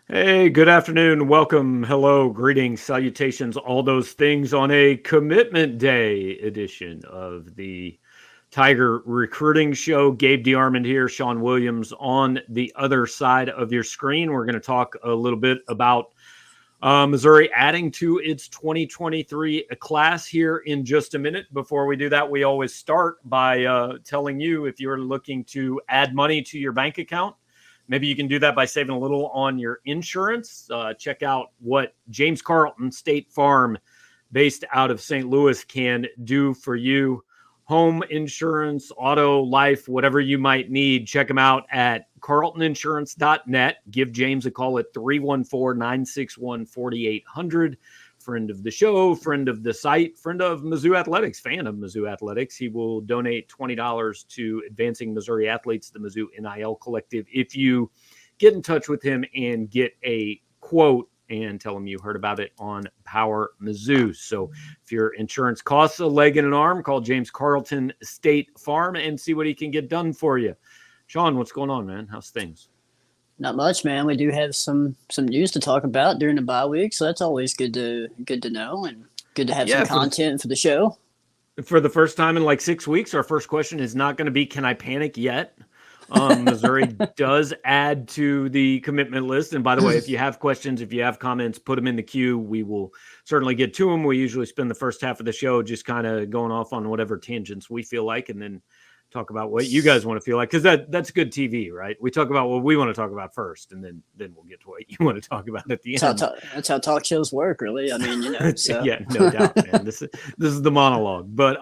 Hey, good afternoon. Welcome. Hello, greetings, salutations, all those things on a Commitment Day edition of the Tiger Recruiting Show. Gabe DeArmond here, Sean Williams on the other side of your screen. We're going to talk a little bit about Missouri adding to its 2023 class here in just a minute. Before we do that, we always start by telling you if you're looking to add money to your bank account. Maybe you can do that by saving a little on your insurance. Check out what James Carlton State Farm, based out of St. Louis, can do for you. Home insurance, auto, life, whatever you might need. Check them out at carltoninsurance.net. Give James a call at 314-961-4800. Friend of the show, friend of the site, friend of Mizzou Athletics, fan of Mizzou Athletics. He will donate $20 to Advancing Missouri Athletes, the Mizzou NIL Collective, if you get in touch with him and get a quote and tell him you heard about it on Power Mizzou. So if your insurance costs a leg and an arm, call James Carlton State Farm and see what he can get done for you. Sean, what's going on, man? How's things? Not much, man. We do have some news to talk about during the bye week, so that's always good to know and good to have some content for the show. For the first time in like 6 weeks, our first question is not going to be, can I panic yet? Missouri does add to the commitment list. And by the way, if you have questions, if you have comments, put them in the queue. We will certainly get to them. We usually spend the first half of the show just kind of going off on whatever tangents we feel like, and then talk about what you guys want to feel like, because that's good TV, right? We talk about what we want to talk about first, and then we'll get to what you want to talk about at the end. That's how talk shows work, really. I mean, So. Yeah, no doubt, man. This is the monologue, but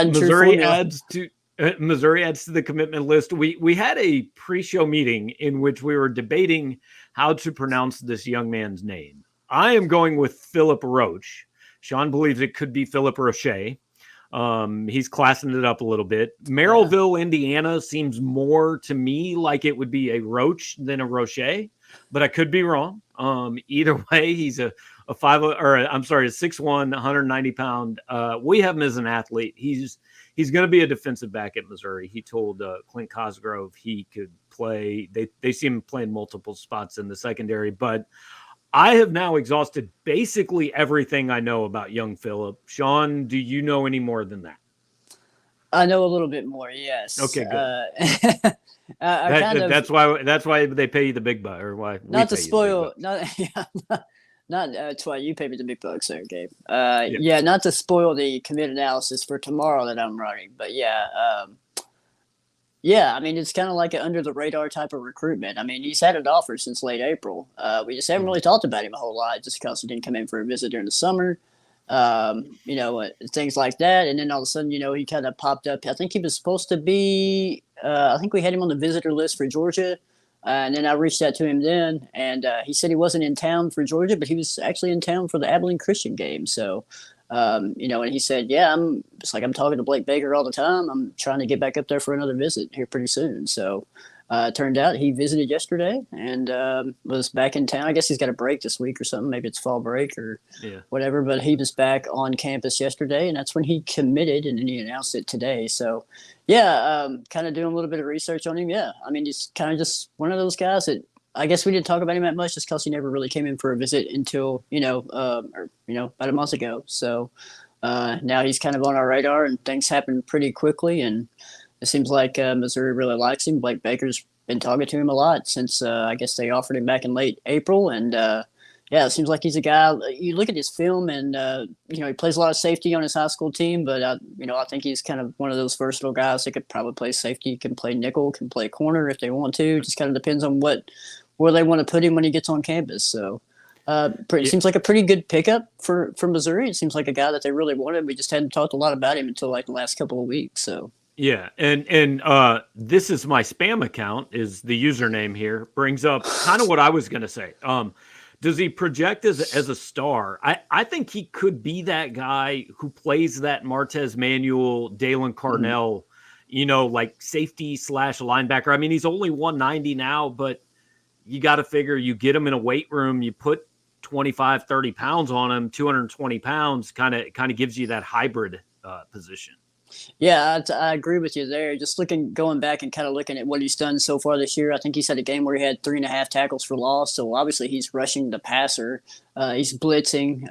Missouri adds to the commitment list. We had a pre-show meeting in which we were debating how to pronounce this young man's name. I am going with Philip Roach. Sean believes it could be Philip Roche. He's classing it up a little bit. Merrillville, Indiana seems more to me like it would be a Roach than a Roche, but I could be wrong. Either way, he's a 6'1", 190 pound. We have him as an athlete. He's going to be a defensive back at Missouri. He told Clint Cosgrove he could play. They see him playing multiple spots in the secondary, but I have now exhausted basically everything I know about young Philip. Sean, do you know any more than that? I know a little bit more. Yes. Okay, good. That's why they pay you the big bucks, or why? Not to spoil. Not that's why you pay me the big bucks, there, Gabe. Yeah, not to spoil the commit analysis for tomorrow that I'm running, but yeah. Yeah, I mean, it's kind of like an under-the-radar type of recruitment. I mean, he's had an offer since late April. We just haven't really talked about him a whole lot just because he didn't come in for a visit during the summer, things like that. And then all of a sudden, he kind of popped up. I think he was supposed to be I think we had him on the visitor list for Georgia. And then I reached out to him then, and he said he wasn't in town for Georgia, but he was actually in town for the Abilene Christian game. So, and he said, yeah, I'm talking to Blake Baker all the time. I'm trying to get back up there for another visit here pretty soon. So it turned out he visited yesterday and was back in town. I guess he's got a break this week or something. Maybe it's fall break or whatever. But he was back on campus yesterday, and that's when he committed, and then he announced it today. So, yeah, kind of doing a little bit of research on him. Yeah, I mean, he's kind of just one of those guys that I guess we didn't talk about him that much just because he never really came in for a visit until, about a month ago. So now he's kind of on our radar, and things happen pretty quickly. And it seems like Missouri really likes him. Blake Baker's been talking to him a lot since I guess they offered him back in late April. And it seems like he's a guy. You look at his film, and he plays a lot of safety on his high school team. But I think he's kind of one of those versatile guys that could probably play safety, can play nickel, can play corner if they want to. Just kind of depends on where they want to put him when he gets on campus. So seems like a pretty good pickup for Missouri. It seems like a guy that they really wanted. We just hadn't talked a lot about him until like the last couple of weeks. So. Yeah, and this is my spam account is the username here. Brings up kind of what I was going to say. Does he project as a star? I think he could be that guy who plays that Martez Manuel, Dalen Carnell, like safety / linebacker. I mean, he's only 190 now, but you got to figure you get him in a weight room, you put 25, 30 pounds on him, 220 pounds, kind of gives you that hybrid position. Yeah, I agree with you there. Just going back and kind of looking at what he's done so far this year, I think he's had a game where he had 3.5 tackles for loss. So obviously he's rushing the passer. He's blitzing.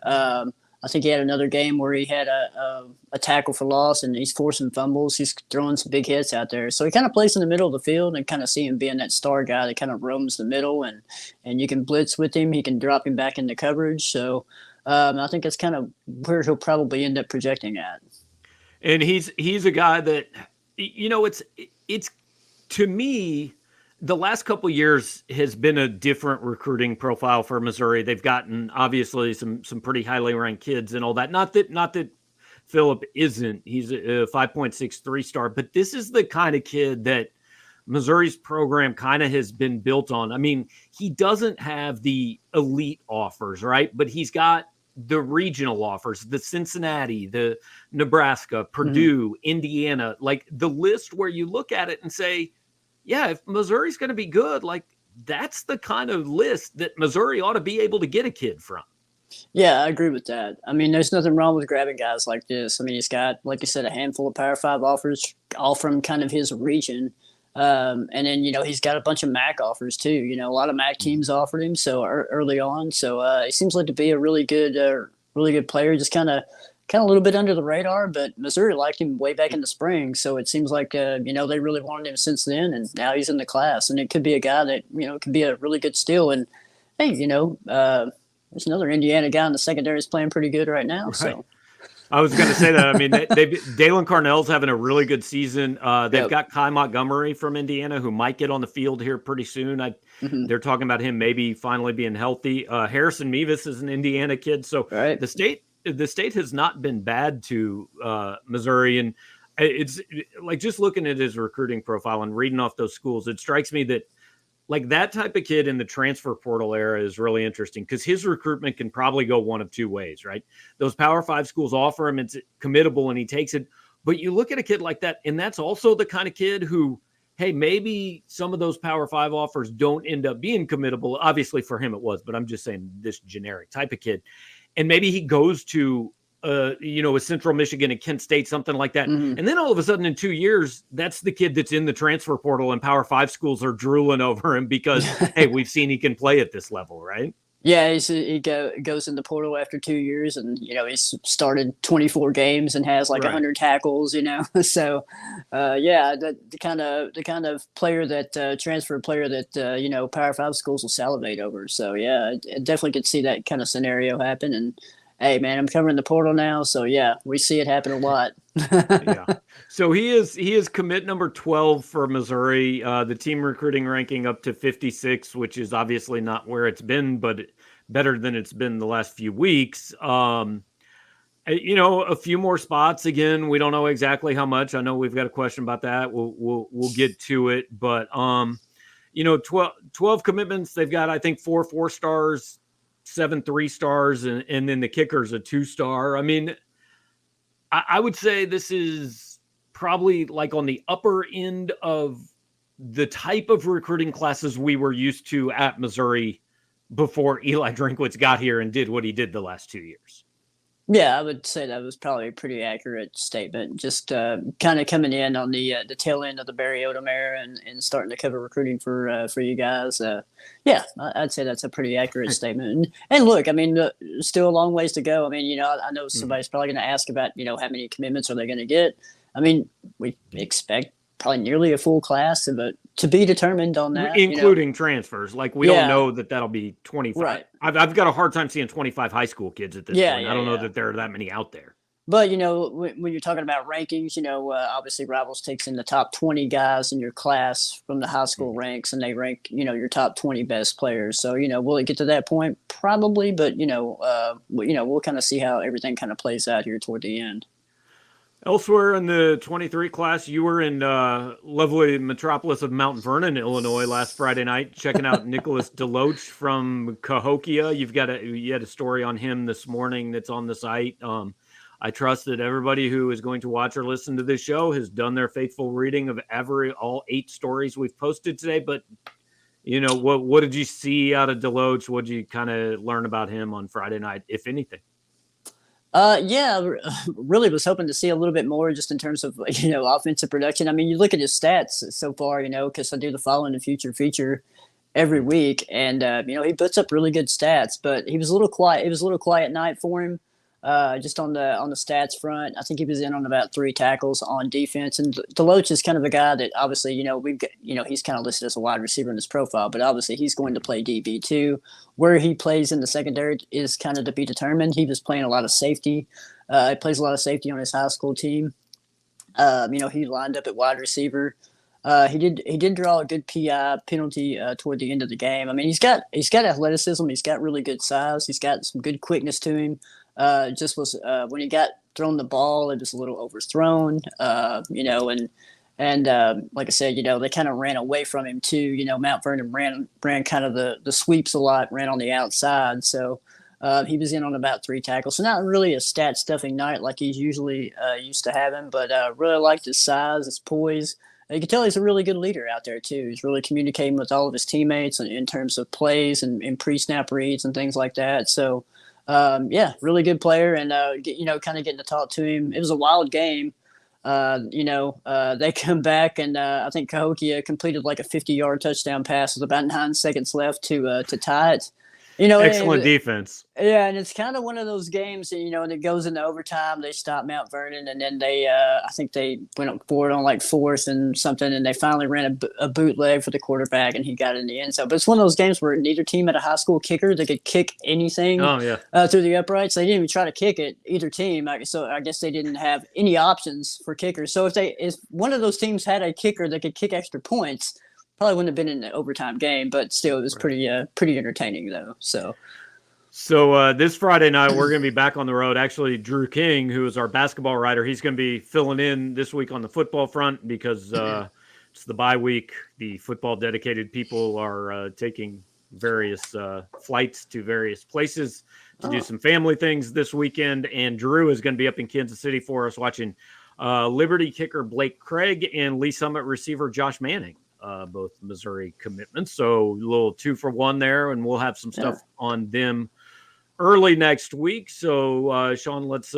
I think he had another game where he had a tackle for loss, and he's forcing fumbles. He's throwing some big hits out there. So he kind of plays in the middle of the field, and kind of see him being that star guy that kind of roams the middle, and you can blitz with him. He can drop him back into coverage. So I think that's kind of where he'll probably end up projecting at. And he's a guy that, it's to me, the last couple of years has been a different recruiting profile for Missouri. They've gotten obviously some pretty highly ranked kids and all that. Not that Phillip isn't. He's a 5.63 star, but this is the kind of kid that Missouri's program kind of has been built on. I mean, he doesn't have the elite offers, right? But he's got the regional offers, the Cincinnati, the Nebraska, Purdue, Indiana, like the list where you look at it and say, yeah, if Missouri's going to be good, like that's the kind of list that Missouri ought to be able to get a kid from. Yeah, I agree with that. I mean, there's nothing wrong with grabbing guys like this. I mean, he's got, like you said, a handful of Power 5 offers, all from kind of his region. And then, he's got a bunch of MAC offers too. A lot of MAC teams offered him early on. So he seems like to be a really good player, just kind of a little bit under the radar, but Missouri liked him way back in the spring. So it seems like, they really wanted him since then, and now he's in the class, and it could be a guy that, could be a really good steal. And hey, there's another Indiana guy in the secondary is playing pretty good right now. Right. So I was going to say that. I mean, Dalen Carnell's having a really good season. They've got Kai Montgomery from Indiana who might get on the field here pretty soon. They're talking about him maybe finally being healthy. Harrison Mevis is an Indiana kid. So the state has not been bad to Missouri. And it's like just looking at his recruiting profile and reading off those schools, it strikes me that like that type of kid in the transfer portal era is really interesting because his recruitment can probably go one of two ways, right? Those Power 5 schools offer him, it's committable and he takes it. But you look at a kid like that, and that's also the kind of kid who, hey, maybe some of those Power 5 offers don't end up being committable. Obviously for him it was, but I'm just saying this generic type of kid. And maybe he goes to a Central Michigan and Kent State, something like that. And then all of a sudden in 2 years, that's the kid that's in the transfer portal and Power 5 schools are drooling over him because, hey, we've seen he can play at this level, right? Yeah, he goes in the portal after 2 years, and he's started 24 games and has like 100 tackles. So the kind of player that transfer player that Power 5 schools will salivate over. So yeah, I definitely could see that kind of scenario happen. And hey, man, I'm covering the portal now, so yeah, we see it happen a lot. Yeah. So he is commit number 12 for Missouri. The team recruiting ranking up to 56, which is obviously not where it's been, but better than it's been the last few weeks. A few more spots. Again, we don't know exactly how much. I know we've got a question about that. We'll get to it, but 12 commitments. They've got, I think, 4 4-stars. 7 3-stars, and then the kicker's a 2-star. I mean, I would say this is probably like on the upper end of the type of recruiting classes we were used to at Missouri before Eli Drinkwitz got here and did what he did the last 2 years. Yeah, I would say that was probably a pretty accurate statement. Just kind of coming in on the tail end of the Barry Odom era and starting to cover recruiting for you guys. Yeah, I'd say that's a pretty accurate statement. And look, I mean, still a long ways to go. I mean, I know somebody's probably going to ask about, how many commitments are they going to get? I mean, we expect probably nearly a full class to be determined on that, including transfers. Like we don't know that'll be 25. Right. I've got a hard time seeing 25 high school kids at this point. I don't know that there are that many out there. But when you're talking about rankings, obviously Rivals takes in the top 20 guys in your class from the high school ranks, and they rank your top 20 best players. So will it get to that point? Probably, but we'll kind of see how everything kind of plays out here toward the end. Elsewhere in the 23 class, you were in lovely metropolis of Mount Vernon, Illinois, last Friday night, checking out Nicholas Deloach from Cahokia. You had a story on him this morning that's on the site. I trust that everybody who is going to watch or listen to this show has done their faithful reading of all 8 stories we've posted today. But what did you see out of Deloach? What did you kind of learn about him on Friday night, if anything? Yeah, really was hoping to see a little bit more just in terms of offensive production. I mean, you look at his stats so far, because I do the following the future feature every week, and he puts up really good stats. But he was a little quiet. It was a little quiet night for him, just on the stats front. I think he was in on about 3 tackles on defense. And Deloach is kind of a guy that obviously we've got, he's kind of listed as a wide receiver in his profile, but obviously he's going to play DB too. Where he plays in the secondary is kind of to be determined. He was playing a lot of safety. He plays a lot of safety on his high school team. He lined up at wide receiver. He did draw a good PI penalty toward the end of the game. I mean, he's got athleticism. He's got really good size. He's got some good quickness to him. Just was when he got thrown the ball, it was a little overthrown. And like I said, they kind of ran away from him too. Mount Vernon ran kind of the sweeps a lot, ran on the outside. So he was in on about 3 tackles. So not really a stat stuffing night like he's usually used to having, but really liked his size, his poise. You can tell he's a really good leader out there too. He's really communicating with all of his teammates in terms of plays and pre-snap reads and things like that. So really good player, and kind of getting to talk to him. It was a wild game. They come back, and I think Cahokia completed like a 50-yard touchdown pass with about 9 seconds left to tie it. Excellent defense. Yeah, and it's kind of one of those games, and it goes into overtime. They stop Mount Vernon, and then I think they went up forward on like 4th and something, and they finally ran a bootleg for the quarterback, and he got in the end zone. But it's one of those games where neither team had a high school kicker that could kick anything through the uprights. They didn't even try to kick it, either team. So I guess they didn't have any options for kickers. So if one of those teams had a kicker that could kick extra points, probably wouldn't have been in an overtime game, but still, it was pretty entertaining though. So this Friday night, we're going to be back on the road. Actually, Drew King, who is our basketball writer, he's going to be filling in this week on the football front because it's the bye week. The football dedicated people are taking various flights to various places to do some family things this weekend. And Drew is going to be up in Kansas City for us watching Liberty kicker Blake Craig and Lee Summit receiver Josh Manning. Both Missouri commitments. So a little 2-for-1 there, and we'll have some stuff on them early next week. So Sean, let's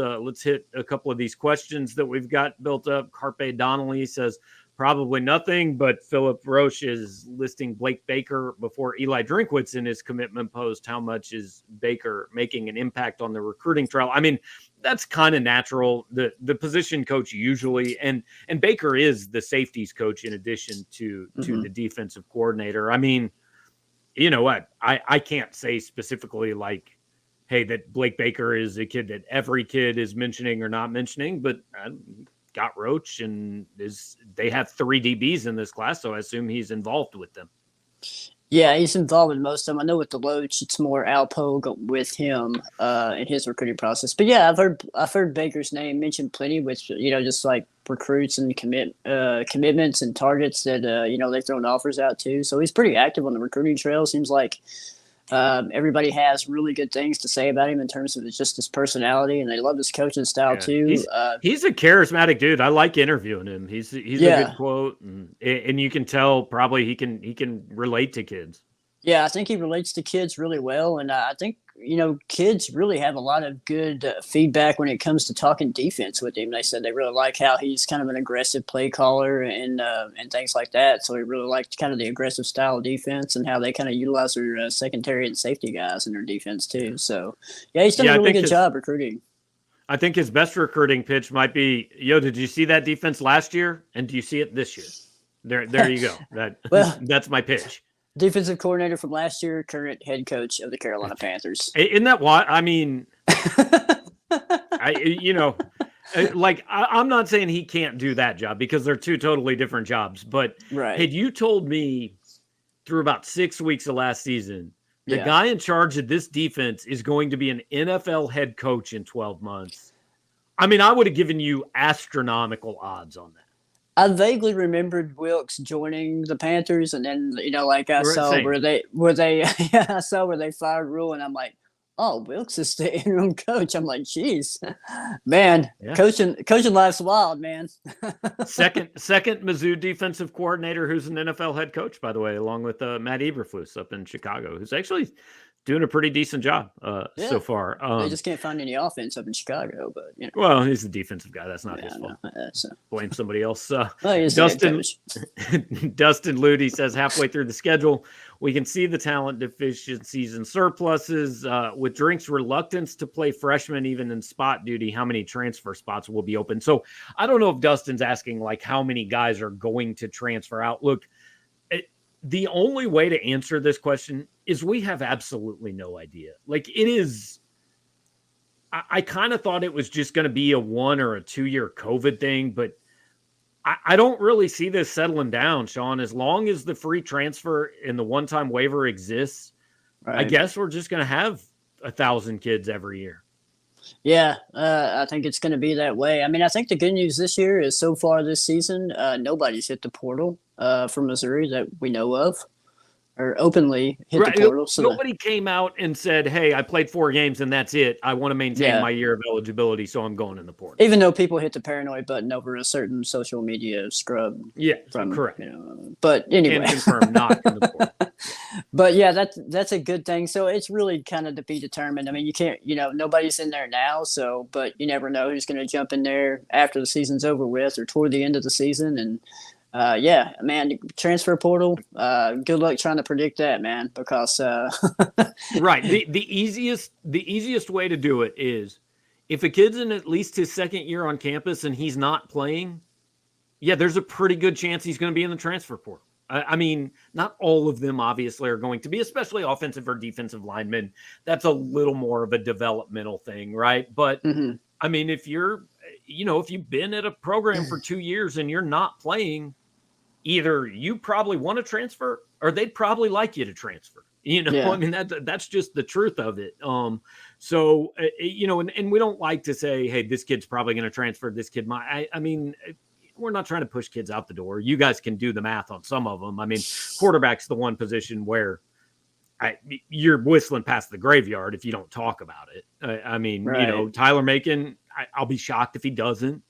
hit a couple of these questions that we've got built up. Carpe Donnelly says probably nothing, but Philip Roach is listing Blake Baker before Eli Drinkwitz in his commitment post. How much is Baker making an impact on the recruiting trail? I mean, that's kind of natural. The position coach usually, and Baker is the safeties coach in addition to the defensive coordinator. I mean, you know what? I can't say specifically like, hey, that Blake Baker is a kid that every kid is mentioning or not mentioning, but got Roach, and they have 3 DBs in this class, so I assume he's involved with them. Yeah, he's involved in most of them. I know with Deloach, it's more Al Pogue with him in his recruiting process. But yeah, I've heard Baker's name mentioned plenty with just like recruits and commitments and targets that they've thrown offers out to. So he's pretty active on the recruiting trail. Seems like everybody has really good things to say about him in terms of just his personality, and they love his coaching style too. He's a charismatic dude. I like interviewing him. He's a good quote, and you can tell probably he can relate to kids. Yeah, I think he relates to kids really well, and I think kids really have a lot of good feedback when it comes to talking defense with him. They said they really like how he's kind of an aggressive play caller and things like that. So he really liked kind of the aggressive style of defense and how they kind of utilize their secondary and safety guys in their defense too. So yeah, he's done a really good job recruiting. I think his best recruiting pitch might be, did you see that defense last year? And do you see it this year? There you go. That's my pitch. Defensive coordinator from last year, current head coach of the Carolina Panthers. Isn't that what? I mean, I'm not saying he can't do that job because they're 2 totally different jobs. But had you told me through about 6 weeks of last season, the guy in charge of this defense is going to be an NFL head coach in 12 months, I mean, I would have given you astronomical odds on that. I vaguely remembered Wilkes joining the Panthers, and then I saw where they fired Rule, and I'm like, oh, Wilkes is the interim coach. I'm like, geez, man, Yeah. coaching life's wild, man. Second Mizzou defensive coordinator, who's an NFL head coach, by the way, along with Matt Eberflus up in Chicago, who's actually doing a pretty decent job so Yeah, far. they just can't find any offense up in Chicago, but you know. Well, he's the defensive guy. That's not Yeah, his fault. so. Blame somebody else. Well, he's the head Dustin coach. Dustin Ludy says halfway through the schedule, we can see the talent deficiencies and surpluses. With Drink's reluctance to play freshmen, even in spot duty, how many transfer spots will be open? So I don't know if Dustin's asking like how many guys are going to transfer out. Look, the only way to answer this question is we have absolutely no idea. Like it is. I kind of thought it was just going to be a 1 or a 2 year COVID thing, but I don't really see this settling down, Sean. As long as the free transfer and the one-time waiver exists, right. I guess we're just going to have 1,000 kids every year. Yeah, I think it's going to be that way. I mean, I think the good news this year is so far this season, nobody's hit the portal from Missouri that we know of. Or openly hit the portal. So nobody came out and said, hey, I played 4 games and that's it. I want to maintain my year of eligibility, so I'm going in the portal. Even though people hit the paranoid button over a certain social media scrub. Yeah, from, correct. You know, but anyway. Can confirm not in the portal. But yeah, that's a good thing. So it's really kind of to be determined. I mean, you can't, nobody's in there now. So, but you never know who's going to jump in there after the season's over with or toward the end of the season. And yeah, man, transfer portal. Good luck trying to predict that, man, because right. The easiest way to do it is if a kid's in at least his second year on campus and he's not playing, yeah, there's a pretty good chance he's going to be in the transfer portal. I mean, not all of them obviously are going to be, especially offensive or defensive linemen. That's a little more of a developmental thing, right? But I mean, if you're, if you've been at a program for 2 years and you're not playing, either you probably want to transfer or they'd probably like you to transfer. I mean, that's just the truth of it. So, and we don't like to say, hey, this kid's probably going to transfer. This kid might. I mean, we're not trying to push kids out the door. You guys can do the math on some of them. I mean, quarterback's the one position where you're whistling past the graveyard if you don't talk about it. I mean, Tyler Macon, I'll be shocked if he doesn't.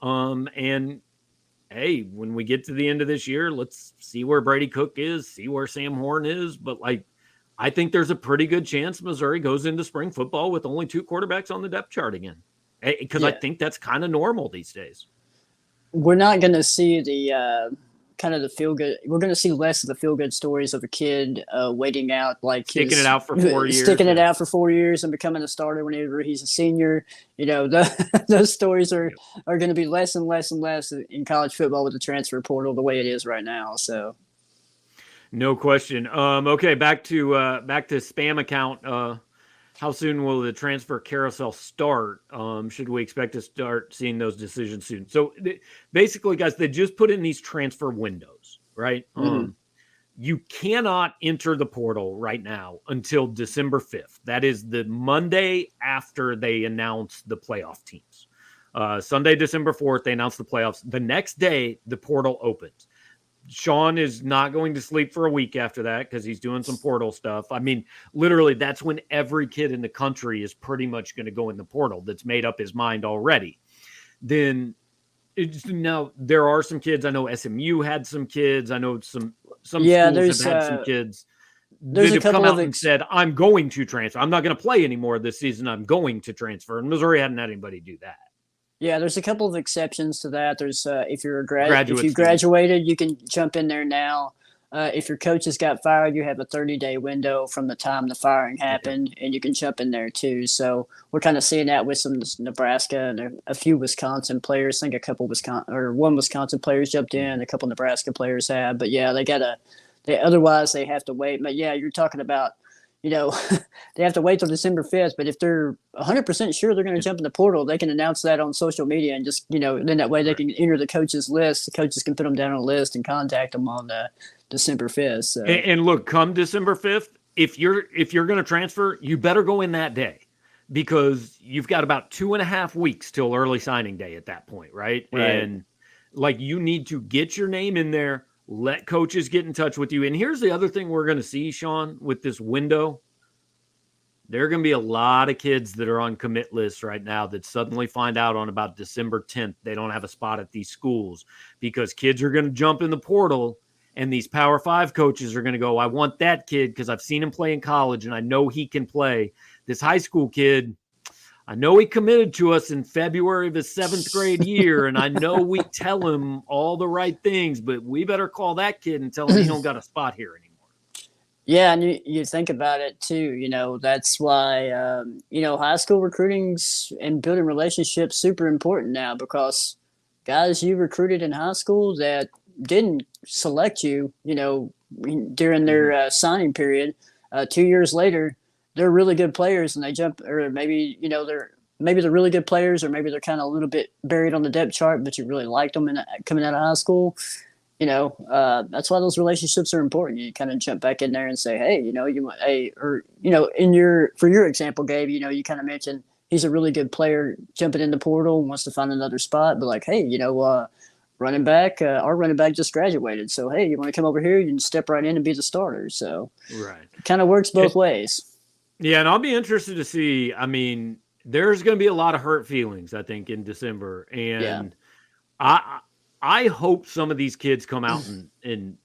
And hey, when we get to the end of this year, let's see where Brady Cook is, see where Sam Horn is. But I think there's a pretty good chance Missouri goes into spring football with only 2 quarterbacks on the depth chart again. Because I think that's kind of normal these days. We're not going to see the kind of the feel good. We're going to see less of the feel good stories of a kid waiting out, like sticking it out for 4 years, sticking it out for 4 years and becoming a starter whenever he's a senior. Those stories are going to be less and less and less in college football with the transfer portal the way it is right now. So, no question. Okay, back to spam account. How soon will the transfer carousel start? Should we expect to start seeing those decisions soon? So basically, guys, they just put in these transfer windows, right? You cannot enter the portal right now until December 5th. That is the Monday after they announce the playoff teams. Sunday, December 4th, they announce the playoffs. The next day, the portal opens. Sean is not going to sleep for a week after that because he's doing some portal stuff. I mean, literally, that's when every kid in the country is pretty much going to go in the portal that's made up his mind already. Then now there are some kids. I know SMU had some kids. I know some schools have had some kids that have come out and said, I'm going to transfer. I'm not going to play anymore this season. I'm going to transfer. And Missouri hadn't had anybody do that. Yeah, there's a couple of exceptions to that. There's if you're a if you graduated, you can jump in there now. If your coach has got fired, you have a 30-day window from the time the firing happened, and you can jump in there too. So we're kind of seeing that with some Nebraska and a few Wisconsin players. I think one Wisconsin players jumped in, a couple Nebraska players have. But yeah, otherwise they have to wait. But yeah, you're talking about. They have to wait till December 5th, but if they're 100% sure they're going to jump in the portal, they can announce that on social media and just, then that way they can enter the coach's list. The coaches can put them down on a list and contact them on December 5th. So. And look, come December 5th, if you're going to transfer, you better go in that day because you've got about 2.5 weeks till early signing day at that point, right? And you need to get your name in there. Let coaches get in touch with you. And here's the other thing we're going to see, Sean, with this window. there are going to be a lot of kids that are on commit lists right now that suddenly find out on about December 10th they don't have a spot at these schools because kids are going to jump in the portal and these Power 5 coaches are going to go, I want that kid because I've seen him play in college and I know he can play. This high school kid, I know he committed to us in February of his 7th grade year, and I know we tell him all the right things, but we better call that kid and tell him he don't got a spot here anymore. Yeah, and you think about it too. That's why high school recruiting's and building relationships super important now, because guys you recruited in high school that didn't select you, during their signing period, 2 years later, they're really good players, and they jump, or maybe they're really good players, or maybe they're kind of a little bit buried on the depth chart, but you really liked them coming out of high school. That's why those relationships are important. You kind of jump back in there and say, hey, for your example, Gabe, you kind of mentioned he's a really good player jumping in the portal, wants to find another spot, but like, hey, running back, our running back just graduated. So, hey, you want to come over here? You can step right in and be the starter. So it kind of works both ways. Yeah. And I'll be interested to see, I mean, there's going to be a lot of hurt feelings, I think, in December. And I hope some of these kids come out and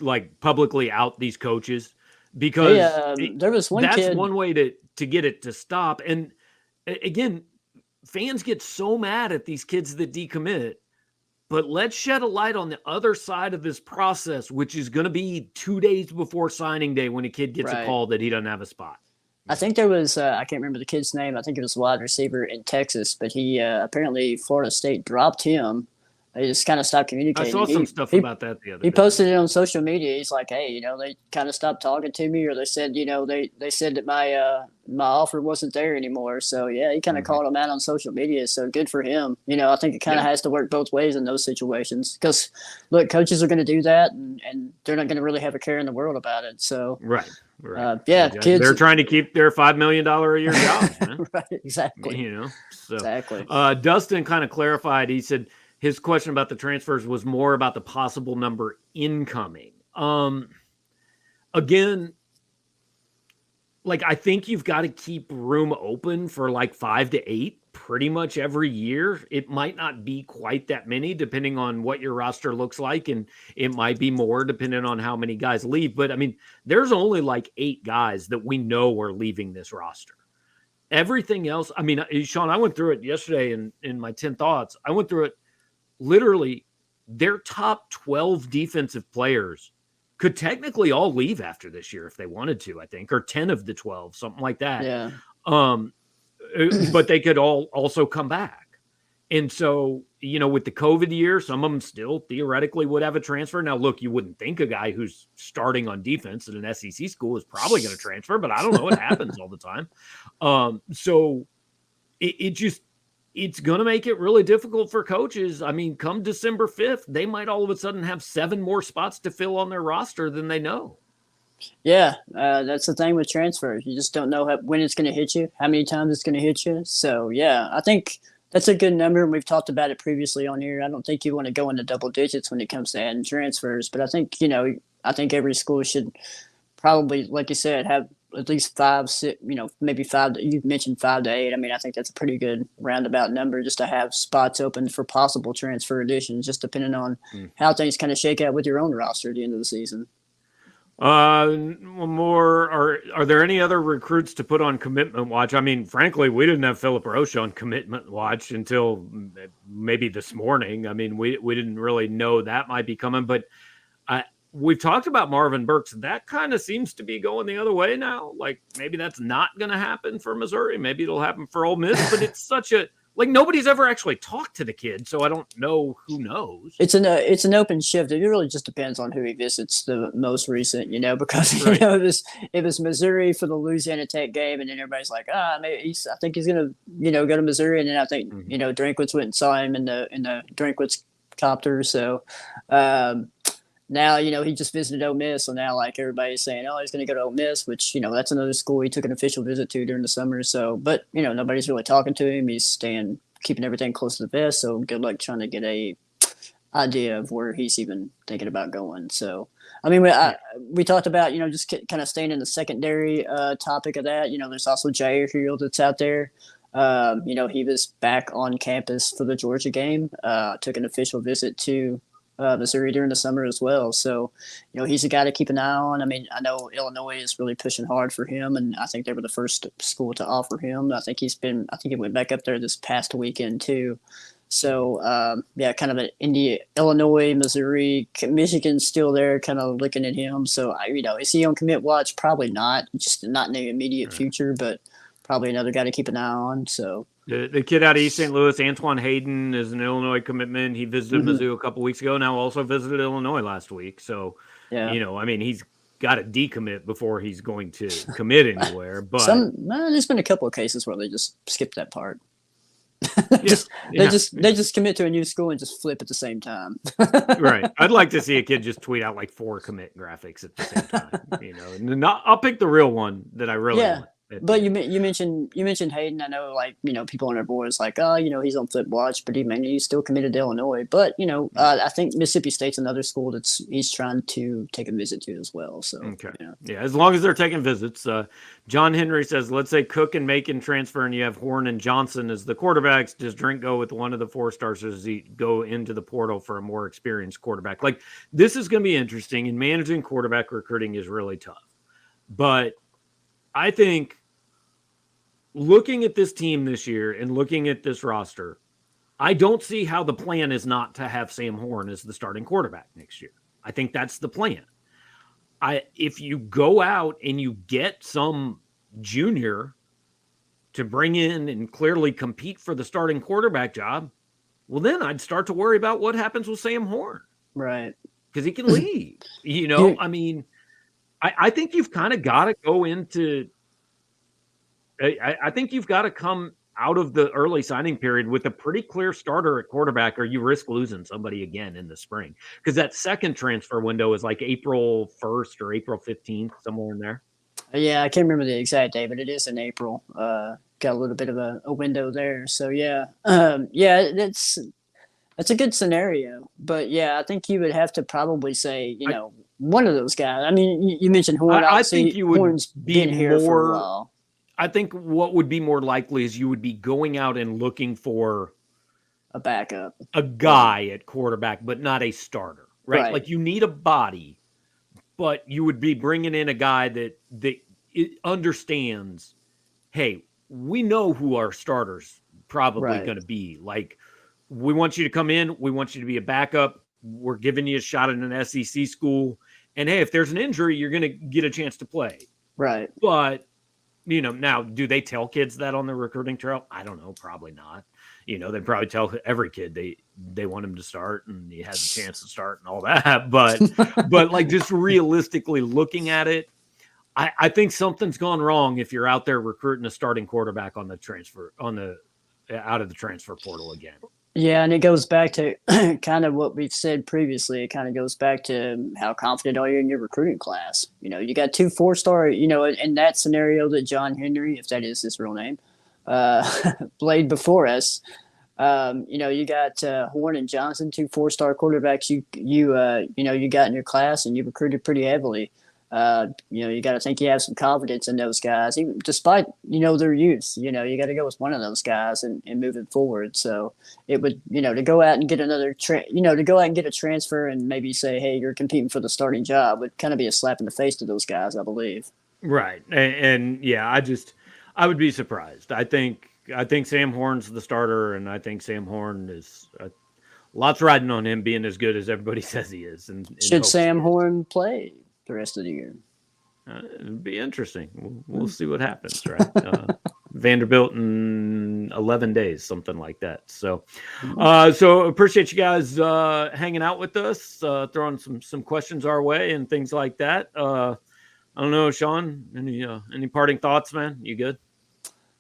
like publicly out these coaches, because there was one that's kid. one way to get it to stop. And again, fans get so mad at these kids that decommit, but let's shed a light on the other side of this process, which is going to be 2 days before signing day when a kid gets a call that he doesn't have a spot. I think there was, I can't remember the kid's name. I think it was a wide receiver in Texas, but he apparently Florida State dropped him. They just kind of stopped communicating. I saw some stuff about that the other day. He posted it on social media. He's like, hey, they kind of stopped talking to me, or they said, they said that my offer wasn't there anymore. So, yeah, he kind of called him out on social media. So good for him. I think it kind of has to work both ways in those situations, because, look, coaches are going to do that, and they're not going to really have a care in the world about it. So, right. Kids, they're trying to keep their $5 million a year jobs, man. Right, exactly. Exactly. Dustin kind of clarified. He said his question about the transfers was more about the possible number incoming. Again, like, I think you've got to keep room open for like 5 to 8 pretty much every year. It might not be quite that many depending on what your roster looks like, and it might be more depending on how many guys leave. But I mean, there's only like 8 guys that we know are leaving this roster. Everything else, I mean, Sean, I went through it yesterday in my 10 thoughts. I went through it. Literally, their top 12 defensive players could technically all leave after this year if they wanted to, I think, or 10 of the 12, something like that. Yeah. But they could all also come back. And so, with the COVID year, some of them still theoretically would have a transfer. Now, look, you wouldn't think a guy who's starting on defense at an SEC school is probably going to transfer, but I don't know. It happens all the time. So it's going to make it really difficult for coaches. I mean, come December 5th, they might all of a sudden have 7 more spots to fill on their roster than they know. Yeah, that's the thing with transfers. You just don't know when it's going to hit you, how many times it's going to hit you. So, yeah, I think that's a good number, and we've talked about it previously on here. I don't think you want to go into double digits when it comes to adding transfers, but I think, I think every school should probably, like you said, have at least 5, 6, maybe 5. You mentioned 5 to 8. I mean, I think that's a pretty good roundabout number just to have spots open for possible transfer additions, just depending on how things kind of shake out with your own roster at the end of the season. More are there any other recruits to put on commitment watch? I mean, frankly, we didn't have Philip Roach on commitment watch until maybe this morning. I mean, we didn't really know that might be coming, but we've talked about Marvin Burks. That kind of seems to be going the other way now. Like, maybe that's not going to happen for Missouri. Maybe it'll happen for Ole Miss, but it's such a, like, nobody's ever actually talked to the kid, so I don't know who knows. It's an open shift. It really just depends on who he visits the most recent, because it was Missouri for the Louisiana Tech game, and then everybody's like, maybe I think he's gonna go to Missouri, and then I think Drinkwitz went and saw him in the Drinkwitz copter. So now, he just visited Ole Miss, so now, like, everybody's saying, he's going to go to Ole Miss, which, that's another school he took an official visit to during the summer. So, but, nobody's really talking to him. He's keeping everything close to the vest. So good luck trying to get a idea of where he's even thinking about going. So I mean, we talked about, just kind of staying in the secondary topic of that. There's also Jair Herald that's out there. He was back on campus for the Georgia game, took an official visit to Missouri during the summer as well. So, he's a guy to keep an eye on. I mean, I know Illinois is really pushing hard for him, and I think they were the first school to offer him. I think he went back up there this past weekend too. So, kind of an Illinois, Missouri, Michigan's still there, kind of looking at him. So, is he on commit watch? Probably not, just not in the immediate future, but probably another guy to keep an eye on. So. The kid out of East St. Louis, Antoine Hayden, is an Illinois commitment. He visited Mizzou a couple weeks ago. Now also visited Illinois last week. So, he's got to decommit before he's going to commit anywhere. But there's been a couple of cases where they just skipped that part. They just commit to a new school and just flip at the same time. Right. I'd like to see a kid just tweet out like 4 commit graphics at the same time. And I'll pick the real one that I really want. But you mentioned Hayden. I know, people on our board is like, oh, he's on flip watch, but he's still committed to Illinois. But I think Mississippi State's another school he's trying to take a visit to as well. So okay, as long as they're taking visits. John Henry says, let's say Cook and Macon transfer, and you have Horn and Johnson as the quarterbacks. Does Drink go with one of the 4-stars, or does he go into the portal for a more experienced quarterback? Like, this is going to be interesting, and managing quarterback recruiting is really tough. But I think looking at this team this year and looking at this roster, I don't see how the plan is not to have Sam Horn as the starting quarterback next year. I think that's the plan. If you go out and you get some junior to bring in and clearly compete for the starting quarterback job, well, then I'd start to worry about what happens with Sam Horn. Right. Because he can leave. I mean, I think you've kind of got to go into – I think you've got to come out of the early signing period with a pretty clear starter at quarterback, or you risk losing somebody again in the spring. Because that second transfer window is like April 1st or April 15th, somewhere in there. Yeah, I can't remember the exact day, but it is in April. Got a little bit of a window there. So, that's a good scenario. But, I think you would have to probably say, one of those guys. I mean, you mentioned Horn. I think you would Horn's been here for a while. I think what would be more likely is you would be going out and looking for a backup, a guy at quarterback, but not a starter, right? Like, you need a body, but you would be bringing in a guy that understands, hey, we know who our starters probably going to be. Like, we want you to come in. We want you to be a backup. We're giving you a shot at an SEC school. And hey, if there's an injury, you're going to get a chance to play. Right. But now, do they tell kids that on the recruiting trail? I don't know. Probably not. They probably tell every kid they want him to start and he has a chance to start and all that. But like, just realistically looking at it, I think something's gone wrong if you're out there recruiting a starting quarterback on the transfer out of the transfer portal again. Yeah, and it goes back to kind of what we've said previously. It kind of goes back to how confident are you in your recruiting class. You got 2 4-star, in that scenario that John Henry, if that is his real name, played before us. You got Horn and Johnson, 2 4-star quarterbacks you got in your class, and you recruited pretty heavily. You got to think you have some confidence in those guys, even despite, their youth. You got to go with one of those guys and move it forward. So it would, to go out and get a transfer and maybe say, hey, you're competing for the starting job would kind of be a slap in the face to those guys, I believe. Right. And I would be surprised. I think Sam Horn's the starter, and I think Sam Horn is lots riding on him being as good as everybody says he is. And should Sam Horn play the rest of the year? It'd be interesting. We'll see what happens, right? Vanderbilt in 11 days, something like that. So appreciate you guys hanging out with us, throwing some questions our way and things like that. I don't know, Sean, any parting thoughts, man? You good?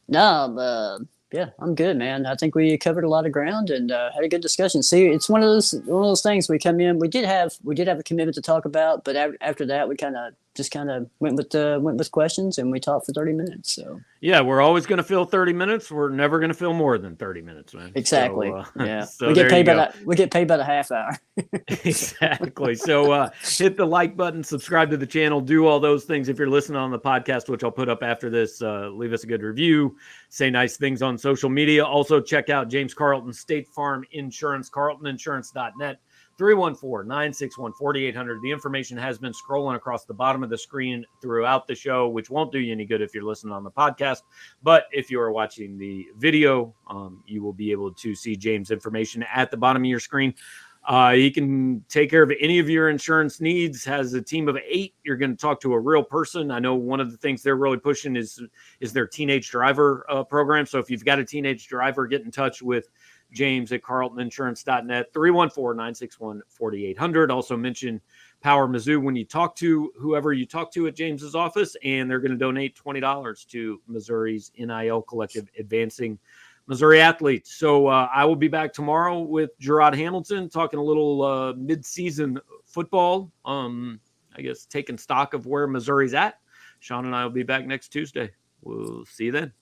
No, I'm good, man. I think we covered a lot of ground and had a good discussion. See, it's one of those things. We come in, we did have a commitment to talk about, but after that, we kind of just kind of went with questions, and we talked for 30 minutes. So yeah, we're always going to fill 30 minutes. We're never going to fill more than 30 minutes, man. exactly, So, yeah. so We get there you paid by go. that. We get paid by the half hour. Exactly. So hit the like button, subscribe to the channel, do all those things. If you're listening on the podcast, which I'll put up after this, leave us a good review, say nice things on social media. Also check out James Carlton State Farm Insurance, carltoninsurance.net. 314-961-4800. The information has been scrolling across the bottom of the screen throughout the show, which won't do you any good if you're listening on the podcast. But if you are watching the video, you will be able to see James' information at the bottom of your screen. He can take care of any of your insurance needs, has a team of 8. You're going to talk to a real person. I know one of the things they're really pushing is their teenage driver program. So if you've got a teenage driver, get in touch with James at carltoninsurance.net, 314-961-4800. Also mention Power Mizzou when you talk to whoever you talk to at James's office, and they're going to donate $20 to Missouri's NIL Collective, advancing Missouri athletes. So I will be back tomorrow with Gerard Hamilton talking a little mid-season football. I guess taking stock of where Missouri's at. Sean and I will be back next Tuesday. We'll see you then.